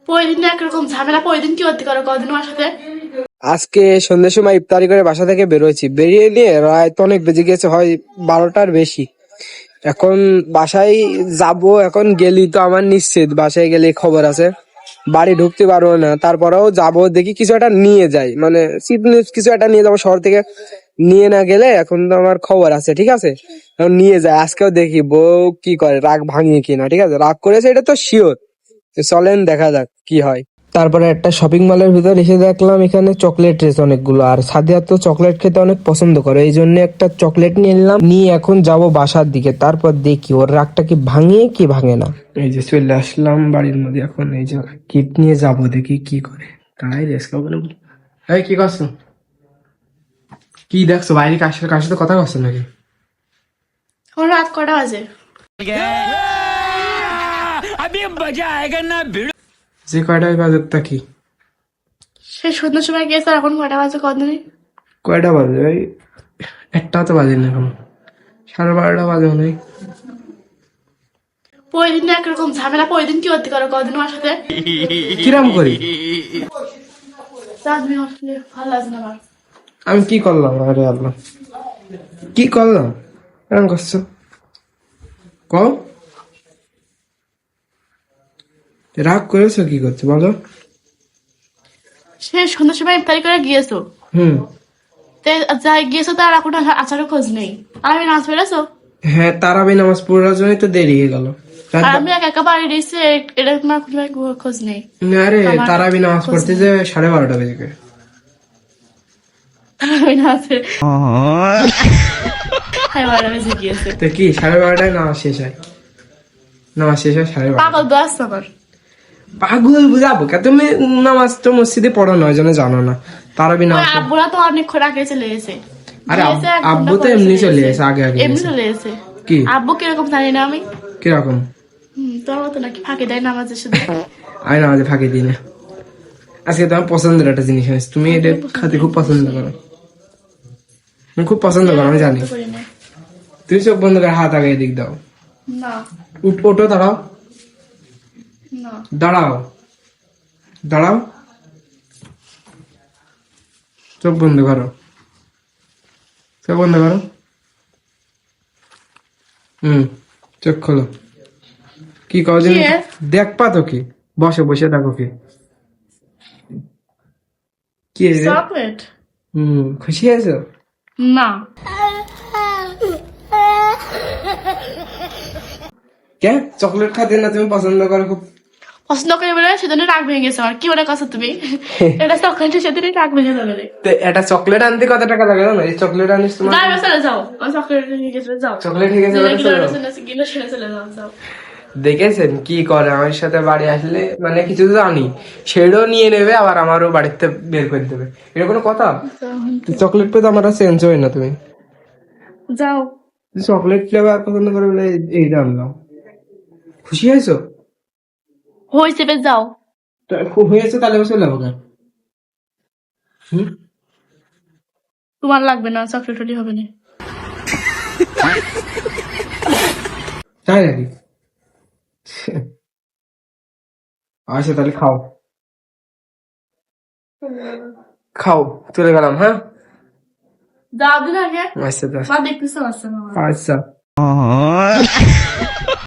প্রতিদিন একরকম ঝামেলা, প্রতিদিন কি করতে করো কদিন আমার সাথে। আজকে সন্ধ্যের সময় ইফতারি করে বাসা থেকে বেরোয়েছি, বেরিয়ে নিয়ে রাত অনেক বেজে গেছে, হয় 12টার বেশি। এখন বাসায় যাব, এখন গেলি তো আমার নিশ্চিত বাসায় গেলে খবর আছে, বাড়ি ঢুকতে পারবো না। তারপরেও যাব, দেখি কিছু একটা নিয়ে যাই, মানে কিছু একটা নিয়ে যাবো শহর থেকে। নিয়ে না গেলে এখন তো আমার খবর আছে, ঠিক আছে, এখন নিয়ে যায়। আজকেও দেখি বউ কি করে, রাগ ভাঙিয়ে কিনা। ঠিক আছে, রাগ করেছে এটা তো শিওর। চলেন দেখা যাক কি হয়। তারপরে একটা শপিং মলের ভিতর এসে দেখলাম এখানে চকলেট রেস অনেকগুলো, আর সাদিয়া তো চকলেট খেতে অনেক পছন্দ করে, এই জন্য একটা চকলেট নিয়ে নিলাম। নিয়ে এখন যাব বাসার দিকে, তারপর দেখি ওর রাগটা কি ভাঙে কি ভাঙে না। এই যে চলে আসলাম বাড়ির মধ্যে, এখন এই যে কিট নিয়ে যাব, দেখি কি করে। তাই রেস খাবো না। এই কি করছো, কি দেখছো বাইরে, কার সাথে কথা করছো নাকি? এখন রাত কটা বাজে? যে কয়টা বাজারটা কি সে সন্ধ্যার সময় গেছে, এখন কটা বাজে কদিনই? কয়টা বাজে? ওই একটা তো বাজে না, এখন 12:30 বাজে মনে হয়। প্রতিদিন একরকম ঝামেলা, প্রতিদিন কি করতে করো কদিন আমার সাথে। কিরাম করি? চাঁদনি আসলে ভালো লাগছে না আমার। আমি কি করলাম? আরে আল্লাহ, কি করলাম? এরকম করছো কও, রাগ করেছো কি করছো বলো? সে সন্ধ্যার সময় ইফতারি করে গিয়েছো, যাই গিয়েছো তার এখন আচারও খোঁজ নেই। আর আমি নাচ বেড়েছো, হ্যাঁ, তারাবি নামাজ পড়ার জন্যই তো দেরি হয়ে গেল। আর আমি একা একা বাড়ি দিয়েছি, এটা তোমার কোনো খোঁজ নেই। আরে তারাবি নামাজ পড়তে যে 12:30 বেজে গেছে। আমি নাচে বাড়ি বেজে গিয়েছে। তো কি 12:30টায় নামাজ শেষ হয়? নামাজ শেষ হয় 12:30। পাগল দোয়াস আমার। পাগল বুঝাবো কে তুমি? নামাজ তো মসজিদে পড়ো না, ওই জন্য জানো না। তারাবি নামাজ আব্বুরা তো অনেকক্ষণ আগে চলে গেছে। আরে আব্বু তো এমনি চলে এসে আগে আগে এমনি গেছে। চলে গেছে। কি আব্বু কিরকম জানি না আমি। কিরকম? তোর মতো নাকি ফাঁকি দেয় নামাজের সাথে? আমি নামাজে ফাঁকি দিই না। আজকে তোমার পছন্দের একটা জিনিস আছে, তুমি এটা খেতে খুব পছন্দ করো। তুমি খুব পছন্দ করো, আমি জানি। তুমি চোখ বন্ধ করে হাত আগে এদিক দাও। না ওটো দাঁড়াও, না দাঁড়াও, দাঁড়াও, চোখ বন্ধ করো, চোখ বন্ধ করো। চোখ খোলো। কি কদিন দেখপা তো কি? বসে বসে দেখো কি? কি চকলেট? খুশি হয়েছো? না কে চকলেট খাতে না তুমি পছন্দ করো খুব? পছন্দ করে বলে সেদিন রাগ ভেঙে গেছে আমার। কি মনে করছো তুমি? এটা চকলেটের সেদিন রাগ ভেঙে যাবে। এটা চকলেট আনতে কত টাকা লাগে জানো? এই চকলেট আনিস তোমার। যাও চলে যাও, চকলেট নিয়ে গেছে, যাও। চকলেট ঠিক আছে, চলে যাও, যাও। দেখেছেন কি করে আমার সাথে? বাড়ি আসলে মানে কিছু তো জানি, সেটাও নিয়ে নেবে, আবার আমারও বাড়িতে বের করে দেবে। এটা কোনো কথা? চকলেট পেতে আমার চেঞ্জ হয় না। তুমি যাও। চকলেট ফ্লেভার পছন্দ করে বলে এইটা আনলাম। খুশি হয়েছো? হয়েছে, বেশ যাও। খুব হয়েছে, তাহলে চলে যাবো কেন? তোমার লাগবে না, চকলেট হলে হবে না। তাই নাকি? আচ্ছা তাহলে খাও, খাও, চলে গেলাম। হ্যাঁ যাও দিন আগে। আচ্ছা মা দেখতেছো, আসছে না। আচ্ছা।